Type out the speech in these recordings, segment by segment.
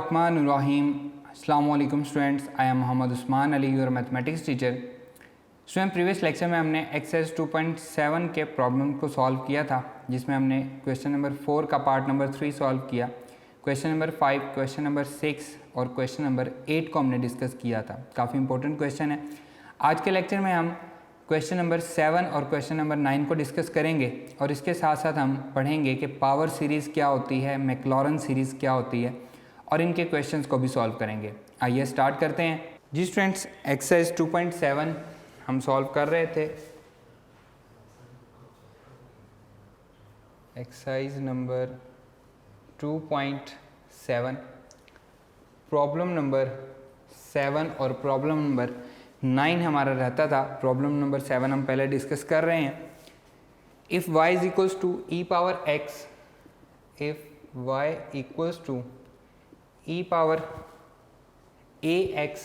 बिस्मिल्लाहिर्रहमानिर्रहीम। अस्सलामु अलैकुम students, I am Mohammed Usman Ali, your mathematics teacher. Student, previous lecture में हमने एक्सरसाइज 2.7 के प्रॉब्लम को सॉल्व किया था, जिसमें हमने क्वेश्चन नंबर 4 का पार्ट नंबर 3 सॉल्व किया। क्वेश्चन नंबर 5, क्वेश्चन नंबर 6 और क्वेश्चन नंबर 8 को हमने डिस्कस किया था। काफ़ी इंपॉर्टेंट क्वेश्चन है। आज के लेक्चर में हम क्वेश्चन नंबर 7 और क्वेश्चन नंबर 9 को डिस्कस करेंगे और इसके साथ साथ हम पढ़ेंगे कि पावर सीरीज़ क्या होती है, मैक्लॉरन सीरीज़ क्या होती है और इनके क्वेश्चंस को भी सॉल्व करेंगे। आइए स्टार्ट करते हैं। जी स्टूडेंट्स, एक्सरसाइज 2.7 हम सॉल्व कर रहे थे। एक्सरसाइज नंबर 2.7 प्रॉब्लम नंबर 7 और प्रॉब्लम नंबर 9 हमारा रहता था। प्रॉब्लम नंबर 7 हम पहले डिस्कस कर रहे हैं। If y is equals to E power x, if y equals to e power ax,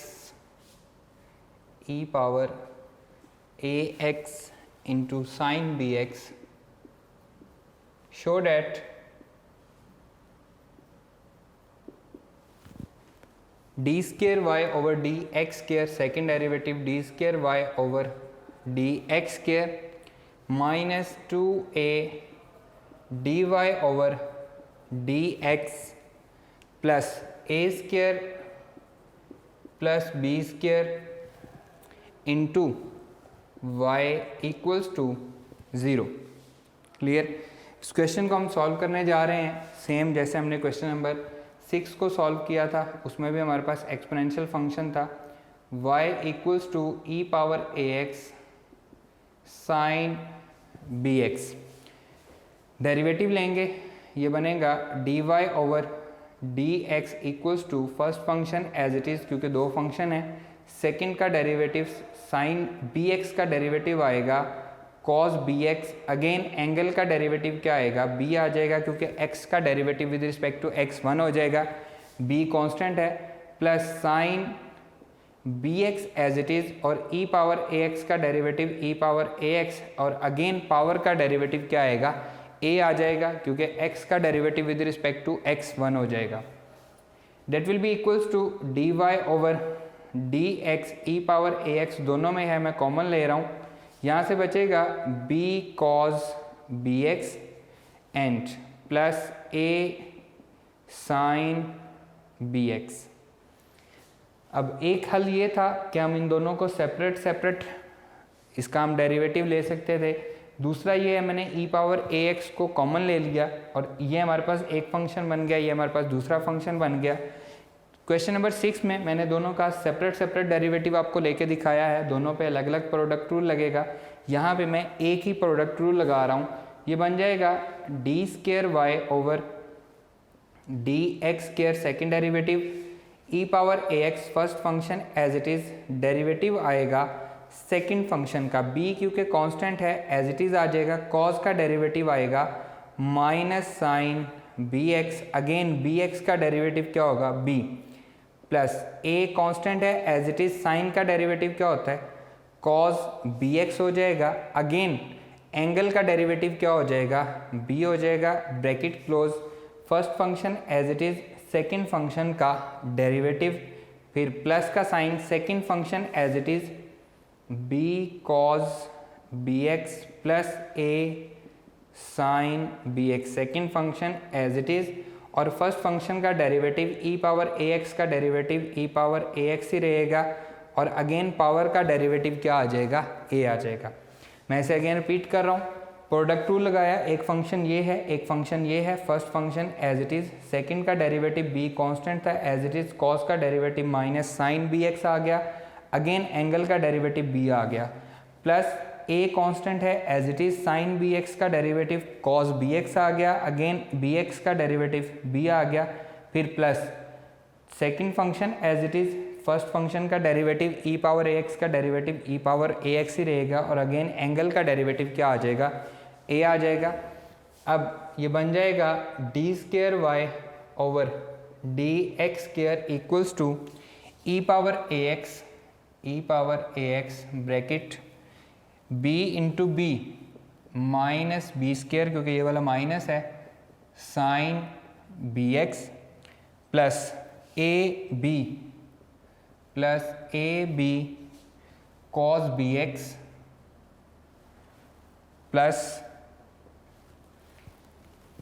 e power ax into sin bx, show that d square y over dx square second derivative d square y over dx square minus 2a dy over dx plus a square plus b square into y equals to 0। Clear. इस question को हम solve करने जा रहे हैं same जैसे हमने question number 6 को सॉल्व किया था। उसमें भी हमारे पास एक्सपोनेंशियल फंक्शन था y equals to E power A x sine B x. Derivative लेंगे, ये बनेगा d Y over D x equals to first function as it is, क्योंकि दो फंक्शन है। सेकंड का डेरिवेटिव साइन बी एक्स का derivative आएगा cos B x. Again angle का डेरिवेटिव क्या आएगा, बी आ जाएगा, क्योंकि एक्स का derivative with respect to x 1 हो जाएगा, बी कांस्टेंट है। Plus sine B x as it is और ई पावर ए एक्स का डेरिवेटिव ई पावर ए एक्स, और अगेन पावर का डेरिवेटिव क्या आएगा, a आ जाएगा, क्योंकि x का derivative with respect to x 1 हो जाएगा। That will be equals to D Y over D x e power A x, दोनों में है, मैं कॉमन ले रहा हूँ। यहाँ से बचेगा b cos B x and plus a sine B x. अब एक हल ये था कि हम इन दोनों को सेपरेट इसका हम डेरिवेटिव ले सकते थे। दूसरा ये है, मैंने e पावर ए एक्स को कॉमन ले लिया और ये हमारे पास एक फंक्शन बन गया, ये हमारे पास दूसरा फंक्शन बन गया। क्वेश्चन नंबर 6 में मैंने दोनों का सेपरेट डेरिवेटिव आपको लेके दिखाया है, दोनों पे अलग अलग प्रोडक्ट रूल लगेगा। यहाँ पे मैं एक ही प्रोडक्ट रूल लगा रहा हूँ। ये बन जाएगा d square y over D x square second derivative, e power A x first function as it is, derivative आएगा सेकंड फंक्शन का b, क्योंकि कांस्टेंट है एज इट इज़ आ जाएगा, cos का डेरिवेटिव आएगा minus sine B x. Again B x का derivative क्या होगा, b, प्लस a कांस्टेंट है एज इट इज़, साइन का डेरिवेटिव क्या होता है, cos बी एक्स हो जाएगा। अगेन एंगल का डेरिवेटिव क्या हो जाएगा, b हो जाएगा, bracket close, first function as it is, second function का डेरिवेटिव, फिर प्लस का sine, second function as it is b cos B x plus a sine B x, second function as it is, और first function का derivative e power ए x का derivative e power ए x ही रहेगा, और again power का derivative क्या आ जाएगा, a आ जाएगा। मैं इसे अगेन रिपीट कर रहा हूँ। प्रोडक्ट रूल लगाया, एक फंक्शन ये है, एक फंक्शन ये है, first function as it is, second का डेरिवेटिव b कॉन्स्टेंट था एज इट इज़, cos का derivative minus sine B X आ गया, अगेन एंगल का डेरिवेटिव b आ गया, प्लस a कांस्टेंट है as it is, sine B x का डेरिवेटिव cos बी एक्स आ गया, अगेन बी एक्स का डेरिवेटिव b आ गया, फिर plus second function as it is, first function का डेरिवेटिव e पावर ए एक्स का डेरिवेटिव e पावर ए एक्स ही रहेगा, और अगेन एंगल का डेरिवेटिव क्या आ जाएगा, a आ जाएगा। अब ये बन जाएगा d square y over D x square equals to E power A x, e power A x bracket b into b minus b square, क्योंकि ये वाला माइनस है, sine B x plus A b plus A B cos B x plus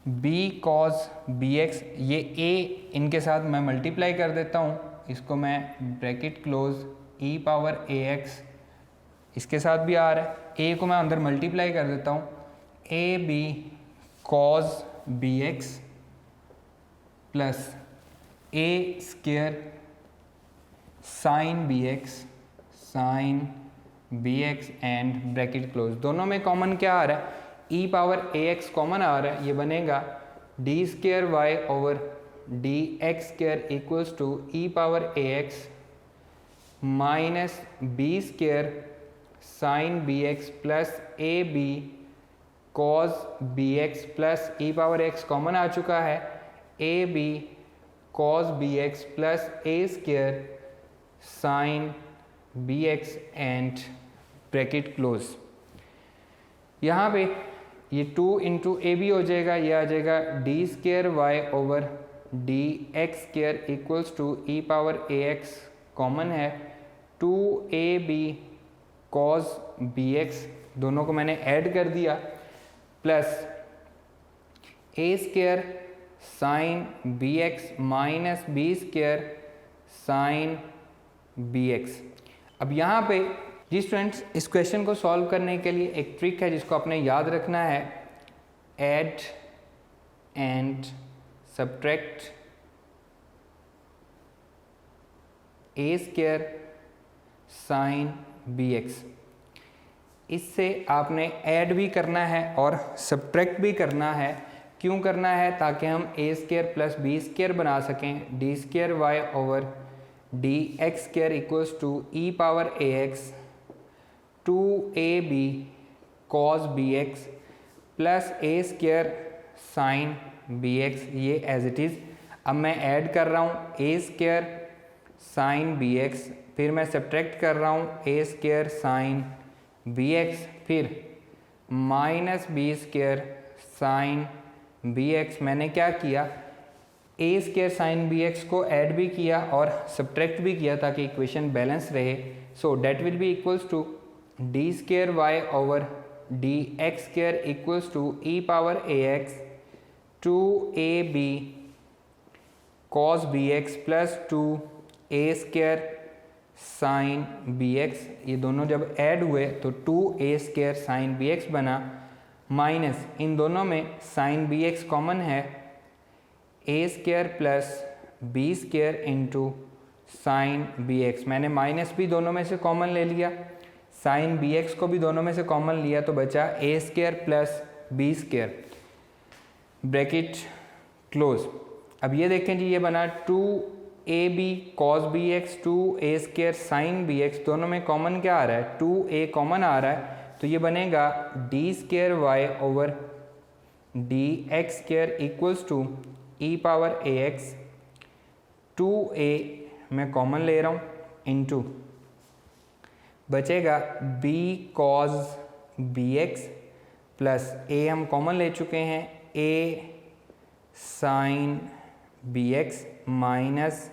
b cos B x, ये a इनके साथ मैं multiply कर देता हूँ, इसको मैं ब्रैकेट क्लोज ई पावर ए एक्स, इसके साथ भी आ रहा है, ए को मैं अंदर मल्टीप्लाई कर देता हूँ, A B cos B x plus A square sine B x and bracket close. दोनों में कॉमन क्या आ रहा है, ई पावर ए एक्स कॉमन आ रहा है, ये बनेगा D square Y over D x square equals to E power A X minus B square sine B x plus A B cos B x plus E power X common आ चुका है, A B cos B x plus A square sine B x and bracket close. यहाँ पे ये 2 into A B हो जाएगा, ये आ जाएगा D square Y over D x square equals to E power A X common है, 2 A B cos B X, दोनों को मैंने ऐड कर दिया, प्लस ए square sine B X minus B square sine B x. अब यहाँ पे जी स्टूडेंट्स, इस क्वेश्चन को सॉल्व करने के लिए एक ट्रिक है जिसको आपने याद रखना है, add and subtract a square sine B x. इससे आपने ऐड भी करना है और सब्ट्रैक्ट भी करना है। क्यों करना है, ताकि हम a square plus B square बना सकें, d square Y over D x square equals to E power A x 2 A B cos B x plus A square sine B x, ये एज इट इज़। अब मैं add कर रहा हूँ a square sine B x, फिर मैं subtract कर रहा हूँ a square sine B x, फिर minus B square sine B x. मैंने क्या किया, ए स्क्वायर साइन बी एक्स को ऐड भी किया और सब्ट्रैक्ट भी किया ताकि इक्वेशन बैलेंस रहे। So that will be equals to D square Y over D x square equals to E power A x 2 A B cos B x plus 2 A square sine B x. ये दोनों जब add हुए तो 2 A square sine B X बना, minus इन दोनों में sine B X common है, A square plus B square into sine B x. मैंने माइनस भी दोनों में से कॉमन ले लिया, साइन बी एक्स को भी दोनों में से कॉमन लिया, तो बचा A square plus B square, bracket close. अब ये देखें जी, ये बना 2 A B cos B X 2 A square sine B X, दोनों में कॉमन क्या आ रहा है, 2 ए कॉमन आ रहा है, तो ये बनेगा D square Y over D x square equals to E power A x 2 A मैं कॉमन ले रहा हूँ इंटू बचेगा B cos B x plus A हम कॉमन ले चुके हैं A sine B X minus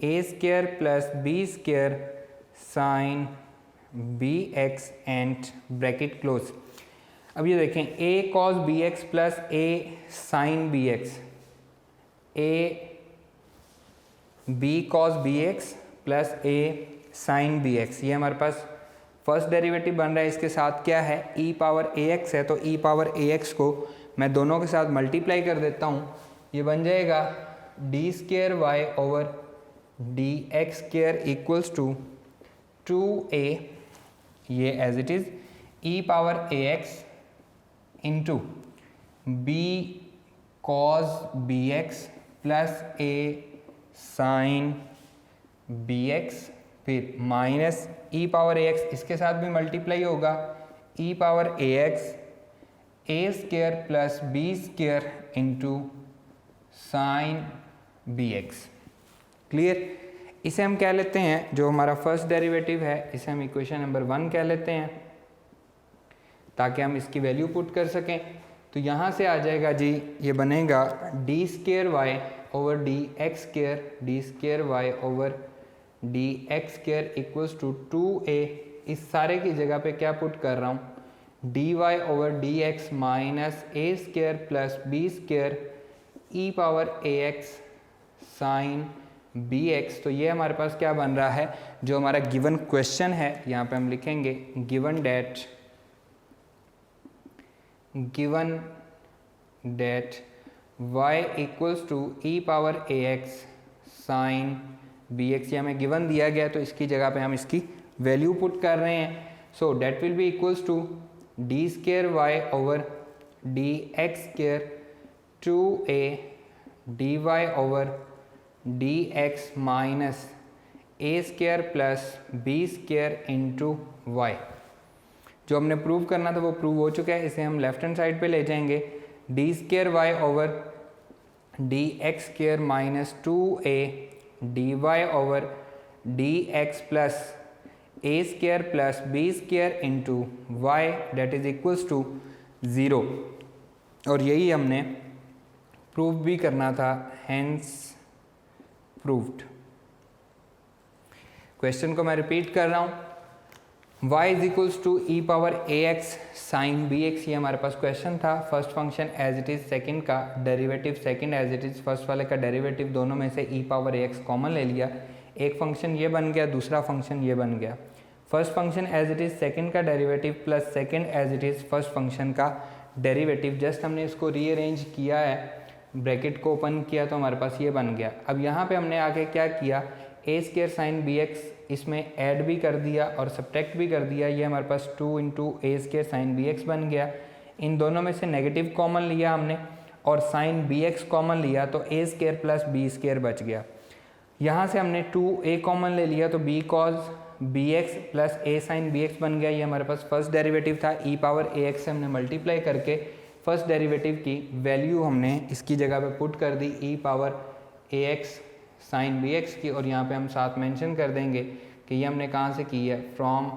A square plus B square sine B x and bracket close. अब ये देखें A cos B x plus A sine B X, A B cos B x plus A sine B x, ये हमारे पास first derivative बन रहा है। इसके साथ क्या है, ई पावर ए एक्स है, तो ई पावर ए एक्स को मैं दोनों के साथ मल्टीप्लाई कर देता हूँ, ये बन जाएगा D square Y over D x square equals to 2a, ये as it is E power A X into B cos B x plus A sine B x, फिर माइनस ई पावर ए X, इसके साथ भी multiply होगा E power A X A square plus B square into sine B X. Clear, इसे हम कह लेते हैं, जो हमारा फर्स्ट डेरिवेटिव है इसे हम इक्वेशन नंबर 1 कह लेते हैं ताकि हम इसकी वैल्यू पुट कर सकें। तो यहाँ से आ जाएगा जी, ये बनेगा D square Y over D x square Y over D x square equals to 2a, इस सारे की जगह पे क्या पुट कर रहा हूँ, dy over D X minus A square plus B square E power A x sine B x. तो ये हमारे पास क्या बन रहा है, जो हमारा गिवन क्वेश्चन है, यहाँ पे हम लिखेंगे given that y equals to E power A x sine B x. ये हमें गिवन दिया गया तो इसकी जगह पे हम इसकी वैल्यू पुट कर रहे हैं। So that will be equals to D square Y over D x square 2a dy over D X minus A square plus B square into Y. जो हमने प्रूव करना था वो प्रूव हो चुका है, इसे हम लेफ्ट हैंड साइड पे ले जाएंगे। D square Y over D x square minus 2a d Y over D x plus a square plus B square into y that is equals to 0। और यही हमने प्रूव भी करना था, हेंस प्रूव्ड। क्वेश्चन को मैं रिपीट कर रहा हूँ, y is equals to E power A x sine B x. ये हमारे पास क्वेश्चन था। First function as it is, second का derivative second as it is, first वाले का डेरिवेटिव दोनों में से ई पावर ए एक्स कॉमन ले लिया। एक फंक्शन ये बन गया, दूसरा फंक्शन ये बन गया। First function as it is second का derivative plus second as it is first function का डेरिवेटिव। जस्ट हमने इसको रीअरेंज किया है, ब्रैकेट को ओपन किया तो हमारे पास ये बन गया। अब यहाँ पे हमने आके क्या किया, ए स्केयर साइन बी एक्स इसमें ऐड भी कर दिया और सब्ट्रैक्ट भी कर दिया। ये हमारे पास 2 इंटू ए स्केयर साइन बी एक्स बन गया। इन दोनों में से नेगेटिव कॉमन लिया हमने और साइन बी एक्स कॉमन लिया तो ए स्केयर प्लस बी स्केयर बच गया। यहाँ से हमने 2a कॉमन ले लिया तो B cos B x plus A sine B X बन गया। ये हमारे पास फर्स्ट डेरिवेटिव था। ई पावर ए एक्स से हमने मल्टीप्लाई करके फर्स्ट डेरिवेटिव की वैल्यू हमने इसकी जगह पे पुट कर दी, ई पावर ए एक्स साइन बी एक्स की। और यहाँ पे हम साथ मेंशन कर देंगे कि ये हमने कहाँ से की है, फ्रॉम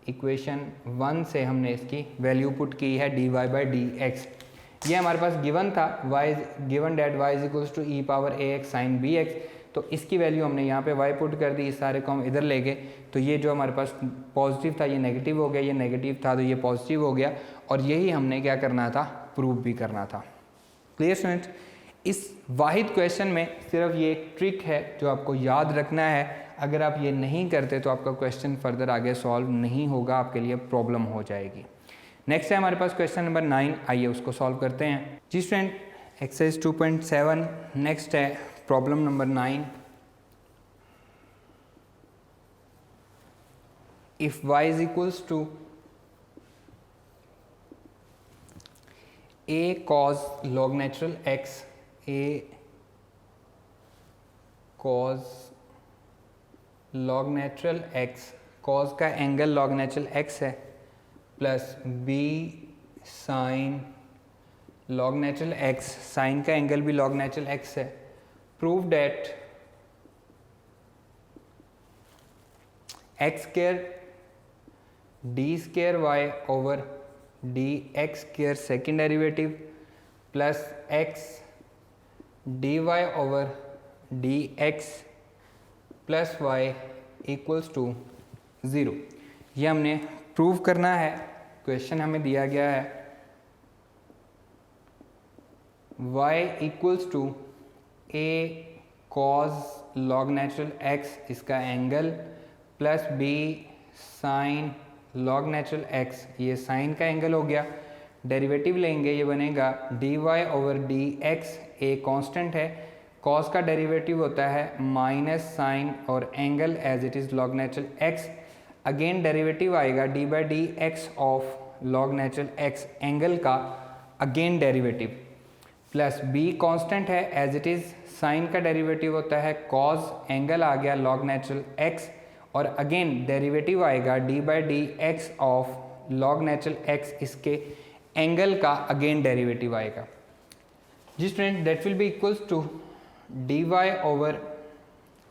इक्वेशन 1 से हमने इसकी वैल्यू पुट की है dy बाई डी एक्स। ये हमारे पास गिवन था, given that y is equals to E power A x sine B x. तो इसकी वैल्यू हमने यहाँ पे y पुट कर दी, इस सारे को हम इधर ले गए तो ये जो हमारे पास पॉजिटिव था ये नेगेटिव हो गया, ये नेगेटिव था तो ये पॉजिटिव हो गया। और यही हमने क्या करना था, प्रूव भी करना था। क्लियर स्टूडेंट, इस वाहिद क्वेश्चन में सिर्फ ये एक ट्रिक है जो आपको याद रखना है। अगर आप ये नहीं करते तो आपका क्वेश्चन फर्दर आगे सॉल्व नहीं होगा, आपके लिए प्रॉब्लम हो जाएगी। नेक्स्ट है हमारे पास क्वेश्चन नंबर 9, आइए उसको सॉल्व करते हैं। जी स्टूडेंट, एक्सरसाइज 2.7 नेक्स्ट है problem number 9। If y is equals to a cos log natural x, a cos log natural x, cos का एंगल log natural x है, plus b sin log natural x, sin का angle भी log natural x है। Prove that x square d square y over D x square second derivative plus x d Y over D x plus y equals to 0। ये हमने prove करना है। Question हमें दिया गया है y equals to a cos log natural x, इसका angle, plus b sin log natural x, ये साइन का एंगल हो गया। डेरिवेटिव लेंगे, ये बनेगा dy ओवर डी एक्स, ए कॉन्स्टेंट है, cos का डेरिवेटिव होता है माइनस साइन और angle as it is log natural x। Again derivative आएगा D by D X of log natural x, angle का again derivative, plus b constant है as it is, sine का derivative होता है cos, angle आ गया log natural x, और again derivative आएगा D by D X of log natural x, इसके angle का अगेन डेरिवेटिव आएगा। जी student, that will be equals to D Y over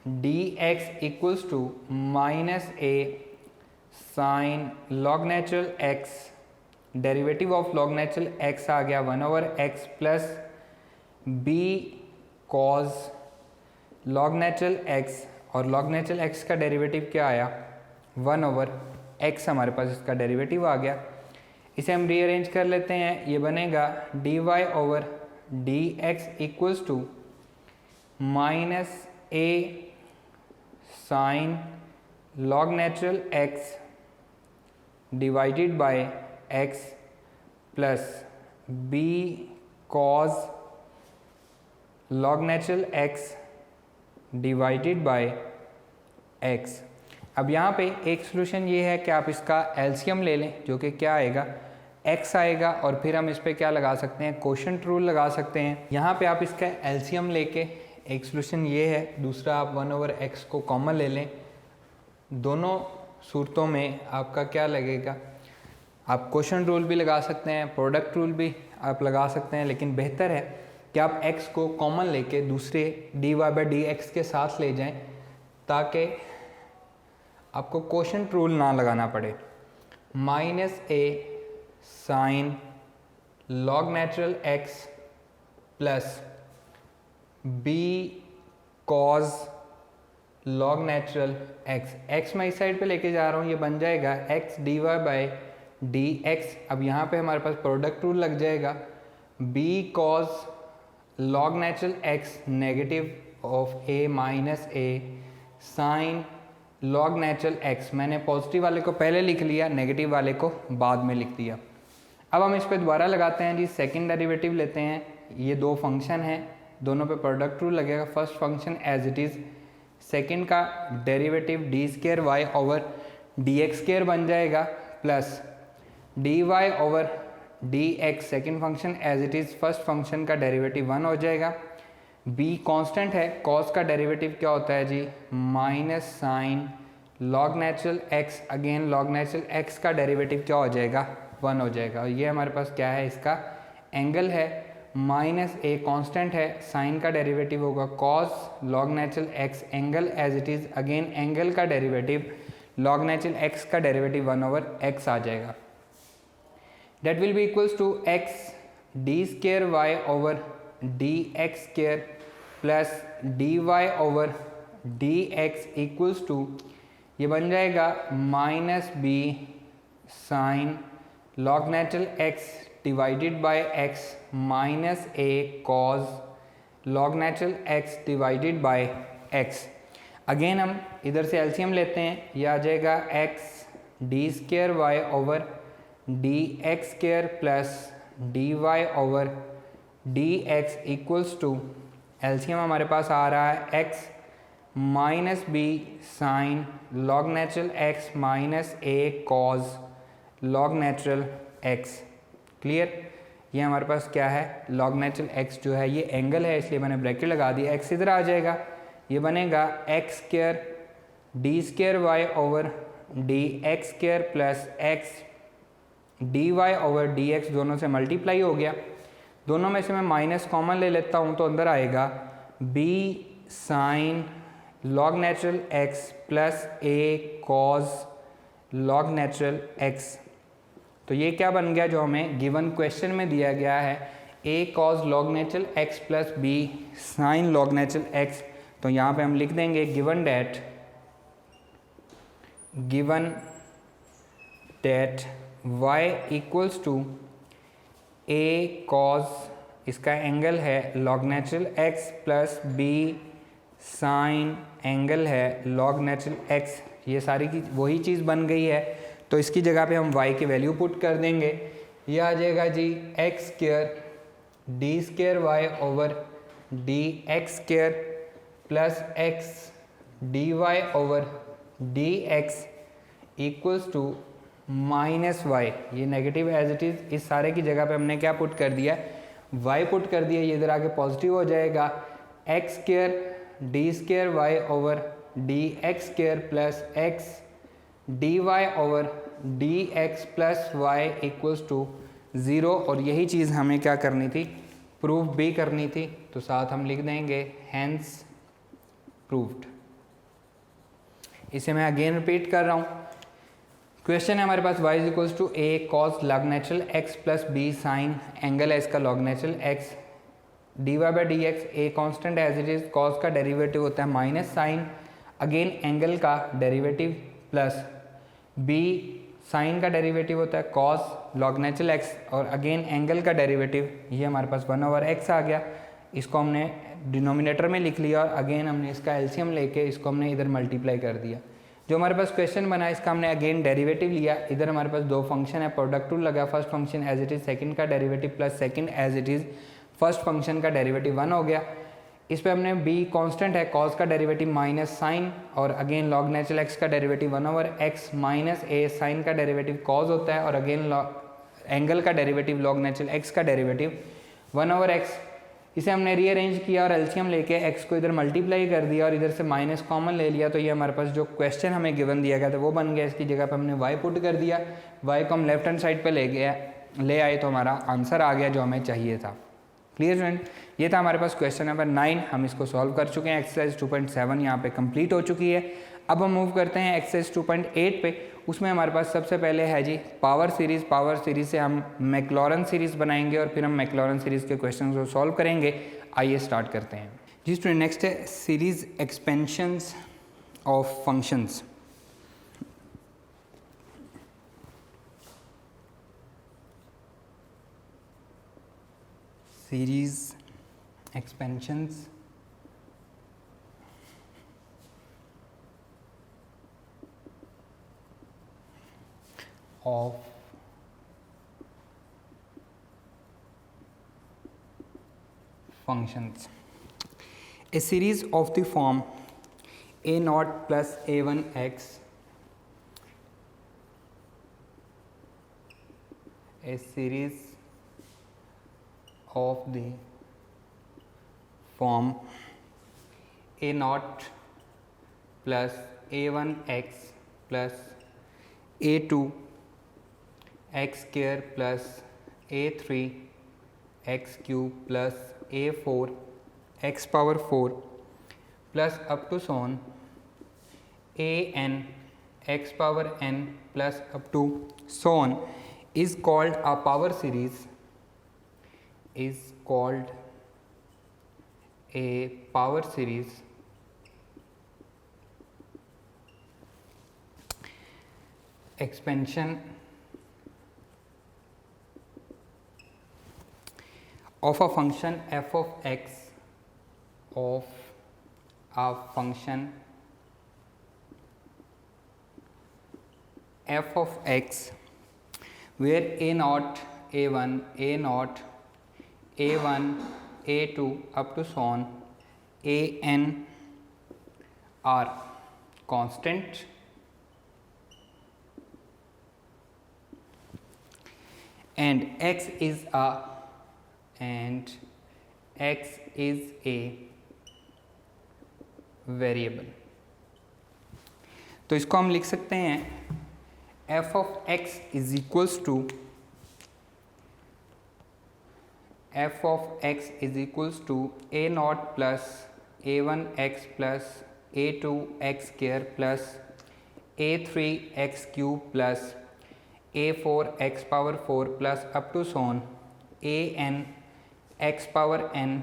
D x equals to minus A sine log natural x, derivative of log natural x आ गया 1 over X, plus b cos log natural x, और log natural X का derivative क्या आया 1/x, हमारे पास इसका derivative आ गया। इसे हम रीअरेंज कर लेते हैं, ये बनेगा dy/dx equals to -a sine log natural x divided by x plus b cos log natural x divided by x। अब यहाँ पे एक सोल्यूशन ये है कि आप इसका एलसीएम ले लें, जो कि क्या आएगा x आएगा, और फिर हम इस पर क्या लगा सकते हैं, कोशेंट रूल लगा सकते हैं। यहाँ पे आप इसका एलसीएम लेके, एक सोल्यूशन ये है, दूसरा आप 1/x को कॉमन ले लें। दोनों सूरतों में आपका क्या लगेगा, आप कोशेंट रूल भी लगा सकते हैं, प्रोडक्ट रूल भी आप लगा सकते हैं, लेकिन बेहतर है कि आप x को कॉमन लेके दूसरे dy/dx के साथ ले जाएं, ताकि आपको कोशेंट रूल ना लगाना पड़े। -a sine log natural x plus b cos log natural x मैं इस साइड पे लेके जा रहा हूँ, ये बन जाएगा x dy/dx। अब यहाँ पे हमारे पास प्रोडक्ट रूल लग जाएगा, b cos log natural x negative of a minus a sine log natural x। मैंने पॉजिटिव वाले को पहले लिख लिया, नेगेटिव वाले को बाद में लिख दिया। अब हम इस पे दोबारा लगाते हैं जी, सेकंड डेरिवेटिव लेते हैं। ये दो फंक्शन हैं, दोनों पे प्रोडक्ट रूल लगेगा। First function as it is, second का डेरिवेटिव d²y/dx² बन जाएगा, plus dy/dx second function as it is, first function का डेरिवेटिव 1 हो जाएगा। b कांस्टेंट है, cos का डेरिवेटिव क्या होता है जी, minus sine log natural x, again log natural x का डेरिवेटिव क्या हो जाएगा 1 हो जाएगा। और ये हमारे पास क्या है, इसका एंगल है, -a कांस्टेंट है, साइन का डेरिवेटिव होगा cos log natural x, angle as it is, again angle का डेरिवेटिव लॉग नेचुरल x का डेरिवेटिव 1/x आ जाएगा। That will be equals to x d²y/dx² plus dy/dx equals to, ये बन जाएगा -b sine log natural x divided by x minus a cos log natural x divided by x। Again हम इधर से LCM लेते हैं, यह आ जाएगा x d²y/dx² plus dy/dx equals to, LCM हमारे पास आ रहा है x minus b sine log natural x minus a cos log natural x। Clear, ये हमारे पास क्या है, लॉग नेचुरल x जो है ये एंगल है, इसलिए मैंने ब्रैकेट लगा दिया। x इधर आ जाएगा, ये बनेगा x² d²y/dx² plus x dy/dx, दोनों से मल्टीप्लाई हो गया। दोनों में से मैं माइनस कॉमन ले लेता हूँ, तो अंदर आएगा b sine log natural x plus a cos log natural x। तो ये क्या बन गया, जो हमें गिवन क्वेश्चन में दिया गया है, a cos log natural x plus b sine log natural x। तो यहाँ पे हम लिख देंगे given that y equals to a cos, इसका एंगल है log natural x plus b sine, angle है लॉग नेचुरल x। ये सारी की वही चीज़ बन गई है, तो इसकी जगह पे हम y की वैल्यू पुट कर देंगे। ये आ जाएगा जी x² d²y/dx² plus x dy/dx equals to minus y। ये नेगेटिव एज इट इज़, इस सारे की जगह पे हमने क्या पुट कर दिया, y पुट कर दिया। ये इधर आके पॉजिटिव हो जाएगा, x² d²y/dx² plus x dy/dx plus y equals to 0। और यही चीज़ हमें क्या करनी थी, प्रूव भी करनी थी, तो साथ हम लिख देंगे हैंस प्रूव्ड। इसे मैं अगेन रिपीट कर रहा हूँ। क्वेश्चन है हमारे पास y is equals to a cos log natural x plus b sine, angle है इसका log natural x। D y by D x, A constant as it is, cos का डेरिवेटिव होता है माइनस साइन अगेन एंगल का derivative, plus b sine का derivative होता है cos log natural x और अगेन एंगल का डेरिवेटिव, ये हमारे पास 1/x आ गया। इसको हमने डिनोमिनेटर में लिख लिया और अगेन हमने इसका एलसीएम लेके इसको हमने इधर मल्टीप्लाई कर दिया। जो हमारे पास क्वेश्चन बना इसका हमने अगेन डेरिवेटिव लिया। इधर हमारे पास दो फंक्शन है, प्रोडक्ट रूल लगा, first function as it is second का derivative plus second as it is first function का डेरिवेटिव 1 हो गया। इस पे हमने b कांस्टेंट है, कॉस का डेरिवेटिव माइनस साइन और अगेन लॉग नेचुरल एक्स का derivative 1/x minus a, sine का डेरिवेटिव कॉस होता है और अगेन एंगल का डेरिवेटिव लॉग नेचुरल एक्स का डेरिवेटिव 1/x। इसे हमने रीअरेंज किया और एलसीएम लेके x को इधर मल्टीप्लाई कर दिया और इधर से माइनस कॉमन ले लिया, तो ये हमारे पास जो क्वेश्चन हमें गिवन दिया गया था वो बन गया। इसकी जगह पे हमने y पुट कर दिया, y को हम लेफ्ट हैंड साइड पे ले आए तो हमारा आंसर आ गया जो हमें चाहिए था। क्लियर स्टूडेंट, ये था हमारे पास क्वेश्चन नंबर 9। हम इसको सॉल्व कर चुके हैं। एक्सरसाइज 2.7 यहाँ पे कंप्लीट हो चुकी है। अब हम मूव करते हैं एक्सरसाइज 2.8 पे। उसमें हमारे पास सबसे पहले है जी पावर सीरीज़। पावर सीरीज़ से हम मैक्लॉरन सीरीज़ बनाएंगे और फिर हम मैक्लॉरन सीरीज़ के क्वेश्चन को सॉल्व करेंगे। आइए स्टार्ट करते हैं जी स्टूडेंट। नेक्स्ट है series expansions of functions. series expansions of functions. A series of the form a naught plus a1x, a series of the form a naught plus a1x plus a2 x square plus a3 x cube plus a4 x power 4 plus up to so on a n x power n plus up to so on is called a power series, is called a power series expansion of a function f of x, of a function f of x where a naught, a1, a naught, a1, a2 up to so on a n are constant and x is a variable. तो इसको हम लिख सकते हैं f of x is equals to f of x is equals to a naught plus a1 x plus a2 x square plus a3 x cube plus a4 x power 4 plus up to so on a n x power n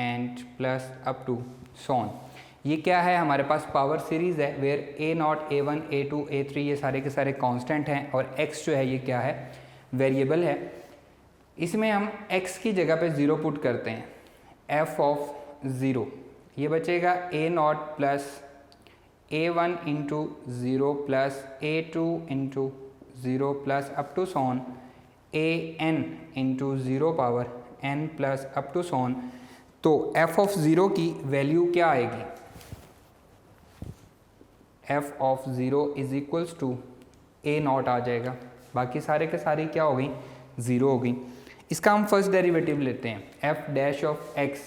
and plus up to so on। ये क्या है, हमारे पास power series है where a naught, a1, a2, a3 ये सारे के सारे कांस्टेंट हैं और x जो है ये क्या है, वेरिएबल है। इसमें हम x की जगह पे 0 पुट करते हैं, f ऑफ 0 ये बचेगा a naught plus a1 into 0 plus a2 into 0 plus up to so on a n into 0 power n plus up to so on. तो f ऑफ 0 की वैल्यू क्या आएगी, f of 0 is equals to a naught आ जाएगा, बाकी सारे के सारे क्या हो गई, 0 हो गई। इसका हम फर्स्ट डेरिवेटिव लेते हैं, f dash of x,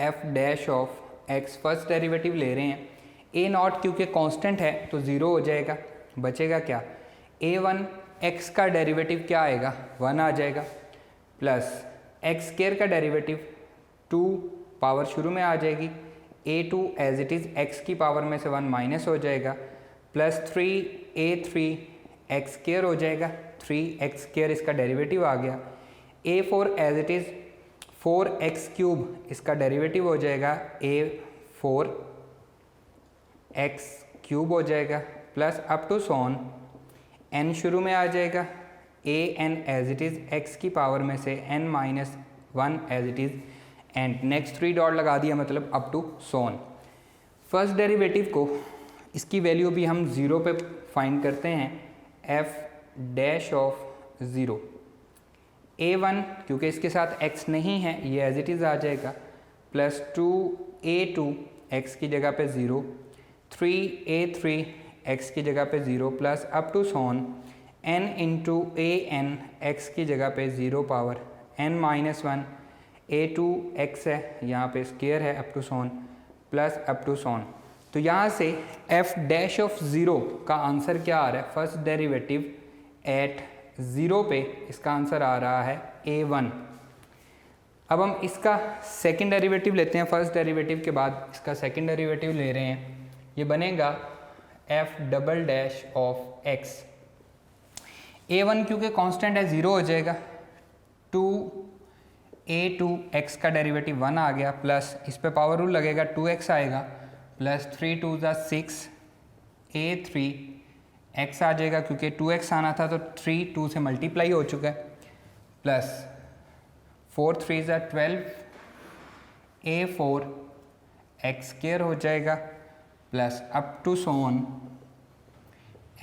f dash of x first derivative ले रहे हैं। a नॉट क्योंकि कांस्टेंट है तो 0 हो जाएगा, बचेगा क्या, a1 x का डेरिवेटिव क्या आएगा, 1 आ जाएगा, प्लस एक्स स्क्वायर का डेरिवेटिव 2 पावर शुरू में आ जाएगी, a2 as it is x की पावर में से 1 माइनस हो जाएगा, प्लस 3a3 एक्स स्क्वायर हो जाएगा, 3x स्क्वायर इसका डेरिवेटिव आ गया, a4 as it is 4x³ इसका डेरिवेटिव हो जाएगा a4x³ हो जाएगा plus up to so on n शुरू में आ जाएगा an as it is x की पावर में से n-1 as it is and next 3 dot लगा दिया मतलब up to so on. First derivative को इसकी वैल्यू भी हम 0 पे फाइंड करते हैं f' ऑफ 0 a1 क्योंकि इसके साथ x नहीं है ये एज इट इज़ आ जाएगा प्लस 2a2 x की जगह पे 0 3a3 x की जगह पे 0 plus up to so on n into an x की जगह पे 0 पावर n-1 a2 x है यहाँ पे स्क्वायर है up to so on plus up to so on. तो यहाँ से f' ऑफ 0 का आंसर क्या आ रहा है, फर्स्ट डेरिवेटिव एट 0 पे इसका आंसर आ रहा है a1। अब हम इसका सेकंड डेरिवेटिव लेते हैं, फर्स्ट डेरिवेटिव के बाद इसका सेकंड डेरिवेटिव ले रहे हैं, ये बनेगा f" ऑफ x। a1 क्योंकि कांस्टेंट है 0 हो जाएगा, 2a2 x का डेरिवेटिव 1 आ गया प्लस इस पे पावर रूल लगेगा 2x आएगा प्लस 3 2 6 a3 x आ जाएगा क्योंकि 2x आना था तो 3 2 से मल्टीप्लाई हो चुका है प्लस 4 3 12 a4 x² हो जाएगा plus up to so on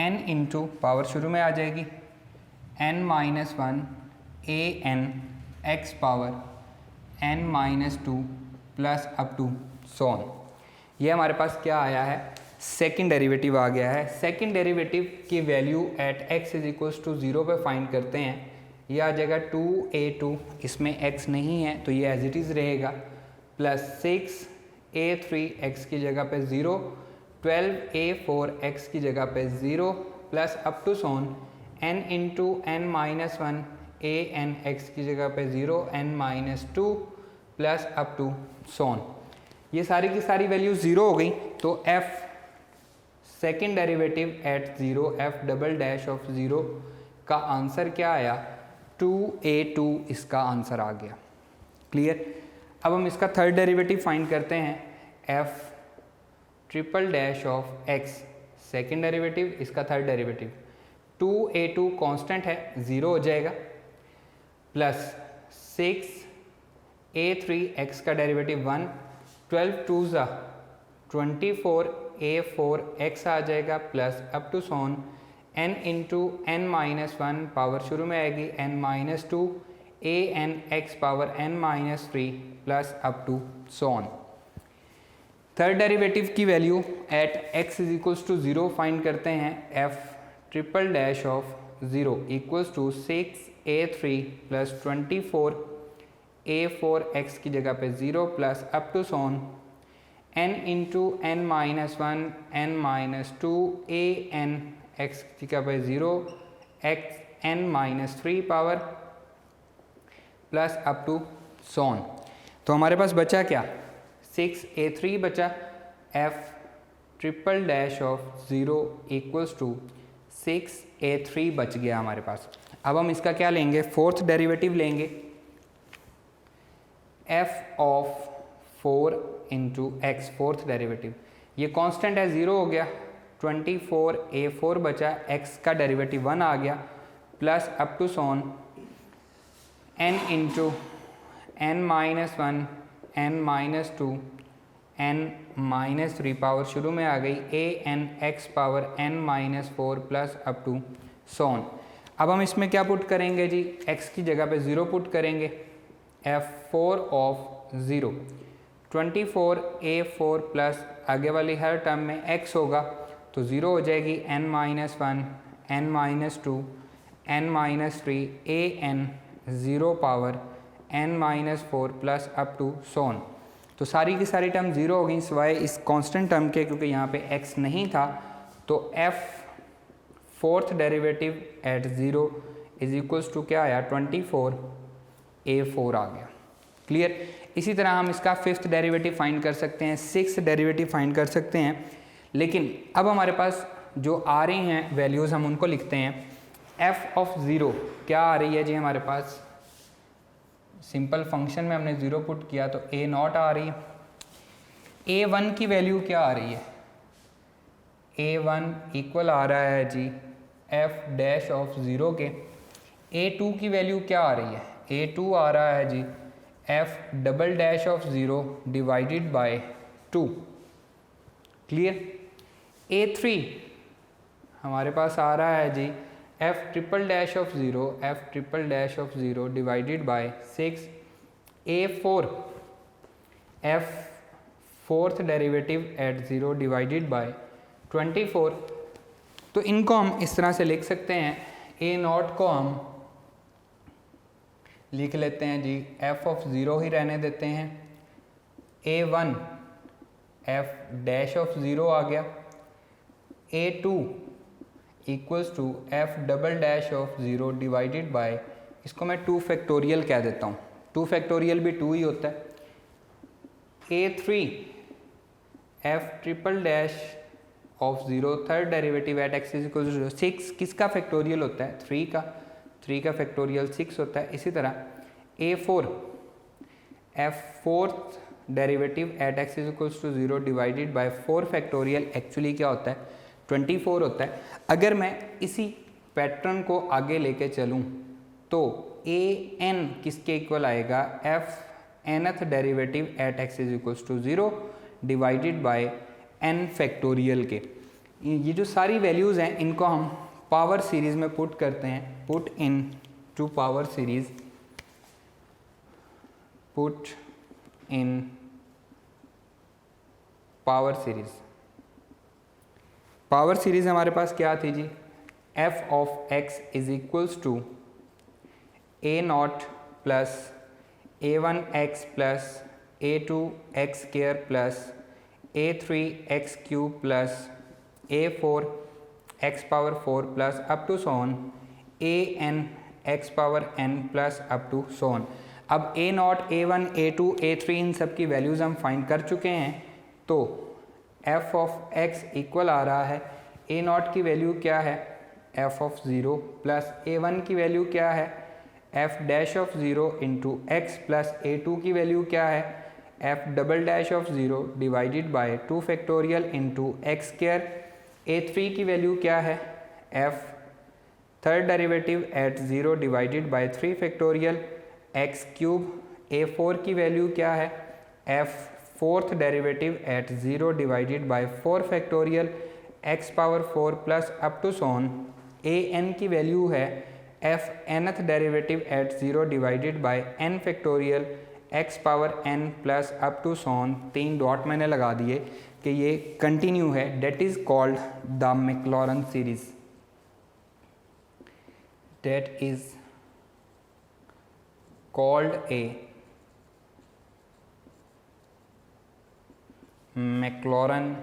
n into power शुरू में आ जाएगी n-1 an x power n-2 plus up to so on. ये हमारे पास क्या आया है, सेकंड डेरिवेटिव आ गया है। सेकंड डेरिवेटिव की value at x is equals to 0 पे फाइंड करते हैं, ये आ जाएगा 2a2 इसमें x नहीं है तो ये एज इट इज़ रहेगा प्लस 6a3 x की जगह पे 0 12a4 x की जगह पे 0 plus up to so on n into n-1 an x की जगह पे 0 n-2 plus up to so on. ये सारी की सारी वैल्यू 0 हो गई तो f second derivative at 0 f" of 0 का आंसर क्या आया, 2a2 इसका आंसर आ गया। क्लियर। अब हम इसका थर्ड डेरिवेटिव फाइंड करते हैं f" of x, second derivative इसका थर्ड डेरिवेटिव 2a2 कांस्टेंट है 0 हो जाएगा प्लस 6a3 x का डेरिवेटिव 1 12 2 24 a4 x आ जाएगा plus up to so on n into n-1 power शुरू में आएगी n-2 an x power n-3 plus up to so on. Third derivative की value at x is equals to 0 find करते हैं f" of 0 equals to 6a3 plus 24 a4 x की जगह पे 0 plus up to so on n into n-1 n-2 an x की जगह पे 0 x n-3 power plus up to so on. तो हमारे पास बचा क्या, 6a3 बचा, f" of 0 equals to 6a3 बच गया हमारे पास। अब हम इसका क्या लेंगे, फोर्थ डेरिवेटिव लेंगे, f of 4 into x, fourth derivative. ये कांस्टेंट है 0 हो गया, 24a4 बचा, x का डेरिवेटिव 1 आ गया plus up to so on n into n-1 n-2 n-3 power शुरू में आ गई an x power n-4 plus up to so on. अब हम इसमें क्या पुट करेंगे जी, x की जगह पे 0 पुट करेंगे, f4 ऑफ 0 24a4 प्लस आगे वाली हर टर्म में x होगा तो 0 हो जाएगी n-1 n-2 n-3 an 0 power n-4 plus up to so on. तो सारी की सारी टर्म 0 हो गई सिवाय इस कांस्टेंट टर्म के, क्योंकि यहाँ पे x नहीं था। तो f fourth derivative at 0 is equals to क्या आया, 24a4 आ गया। क्लियर। इसी तरह हम इसका फिफ्थ डेरिवेटिव फाइंड कर सकते हैं, सिक्स्थ डेरिवेटिव फाइंड कर सकते हैं, लेकिन अब हमारे पास जो आ रही हैं वैल्यूज़ हम उनको लिखते हैं। f ऑफ 0 क्या आ रही है जी हमारे पास, सिंपल फंक्शन में हमने 0 पुट किया तो ए नॉट आ रही है। A1 की वैल्यू क्या आ रही है? A1 इक्वल आ रहा है जी f डैश ऑफ 0 के। A2 की वैल्यू क्या आ रही है? A2 आ रहा है जी f double dash of 0 divided by 2। Clear? A3 हमारे पास आ रहा है जी f triple dash of 0 f triple dash of 0 divided bye 6। A4 f fourth derivative at 0 divided bye 24। तो इनको हम इस तरह से लिख सकते हैं। ए नॉट को हम लिख लेते हैं जी f ऑफ 0 ही रहने देते हैं। A1 f डैश ऑफ 0 आ गया। A2 equals to f double dash of 0 divided by, इसको मैं 2 फैक्टोरियल कह देता हूँ। 2 फैक्टोरियल भी 2 ही होता है। A3 f triple dash of 0 third derivative at x is equal to 6 किसका फैक्टोरियल होता है? 3 का फैक्टोरियल 6 होता है। इसी तरह A4 f fourth derivative at x is equal to 0 divided by 4 factorial actually क्या होता है? 24 होता है। अगर मैं इसी पैटर्न को आगे लेके चलूँ तो an किसके इक्वल आएगा? f nth derivative at x is equal to 0 divided by n factorial के। ये जो सारी वैल्यूज़ हैं इनको हम पावर सीरीज़ में पुट करते हैं। Put in to power series, put in power series. Power series हमारे पास क्या थी जी? f of x is equals to a naught plus a1x plus a2x square plus a3x cube plus a4x power 4 plus up to so on an x power n plus up to so on. अब a naught, a1, a2, a3 इन सब की values हम find कर चुके हैं। तो f of x equal आ रहा है, a नॉट की वैल्यू क्या है? f ऑफ 0 प्लस a1 की वैल्यू क्या है? f dash of 0 into x plus a2 की वैल्यू क्या है? f double dash of 0 divided by 2 factorial into x square. a3 की वैल्यू क्या है? f third derivative at 0 divided by 3 factorial x cube. a4 की value क्या है? f fourth derivative at 0 divided by 4 factorial x power 4 plus up to so on. an की value है f nth derivative at 0 divided by n factorial x power n plus up to so on. 3 dot मैंने लगा दिए कि ये continue है। That is called the Maclaurin series. That is called a Maclaurin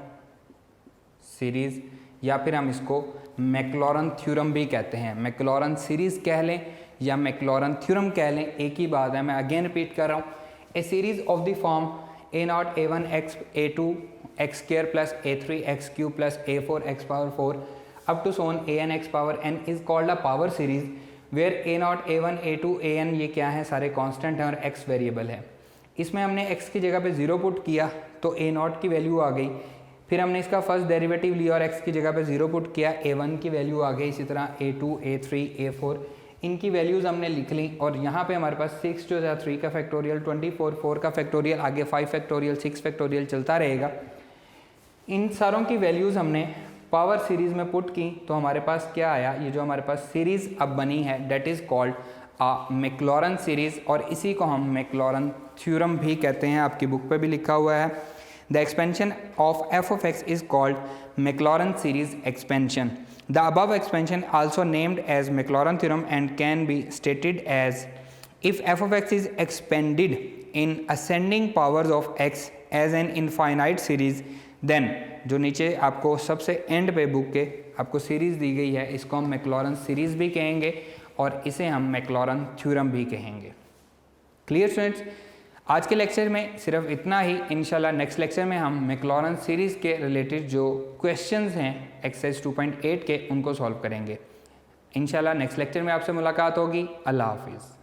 series, या फिर हम इसको मैक्लॉरन थ्योरम भी कहते हैं। मैक्लॉरन सीरीज कह लें या मैक्लॉरन थ्योरम कह लें, एक ही बात है। मैं अगेन रिपीट कर रहा हूँ। A series of the form a naught a1 x a2 x square plus a3 x cube plus a4 x power 4 up to so on an x power n is called a power series where a naught a1 a2 an ये क्या है? सारे constant हैं और x variable है। इसमें हमने x की जगह पे 0 पुट किया तो a नॉट की वैल्यू आ गई। फिर हमने इसका फर्स्ट डेरिवेटिव लिया और x की जगह पे 0 पुट किया, a1 की वैल्यू आ गई। इसी तरह a2 a3 a4 इनकी वैल्यूज़ हमने लिख ली। और यहाँ पे हमारे पास 6 जो है 3 का फैक्टोरियल 24, 4 का फैक्टोरियल, आगे 5 फैक्टोरियल 6 फैक्टोरियल चलता रहेगा। इन सारों की वैल्यूज़ हमने पावर सीरीज़ में पुट की तो हमारे पास क्या आया? ये जो हमारे पास सीरीज़ अब बनी है that is called a Maclaurin series, और इसी को हम मैक्लॉरन थ्योरम भी कहते हैं। आपकी बुक पे भी लिखा हुआ है। The expansion of f of x is called Maclaurin series expansion. The above expansion also named as Maclaurin theorem and can be stated as if f of x is expanded in ascending powers of x as an infinite series, then जो नीचे आपको सबसे and पे book के आपको series दी गई है, इसको हम मैक्लॉरन सीरीज़ भी कहेंगे और इसे हम मैक्लॉरन थ्योरम भी कहेंगे। Clear students? आज के लेक्चर में सिर्फ इतना ही। इंशाल्लाह नेक्स्ट लेक्चर में हम मैक्लॉरन सीरीज़ के रिलेटेड जो क्वेश्चंस हैं एक्सरसाइज 2.8 के, उनको सॉल्व करेंगे। इंशाल्लाह नेक्स्ट लेक्चर में आपसे मुलाकात होगी। अल्लाह हाफिज़।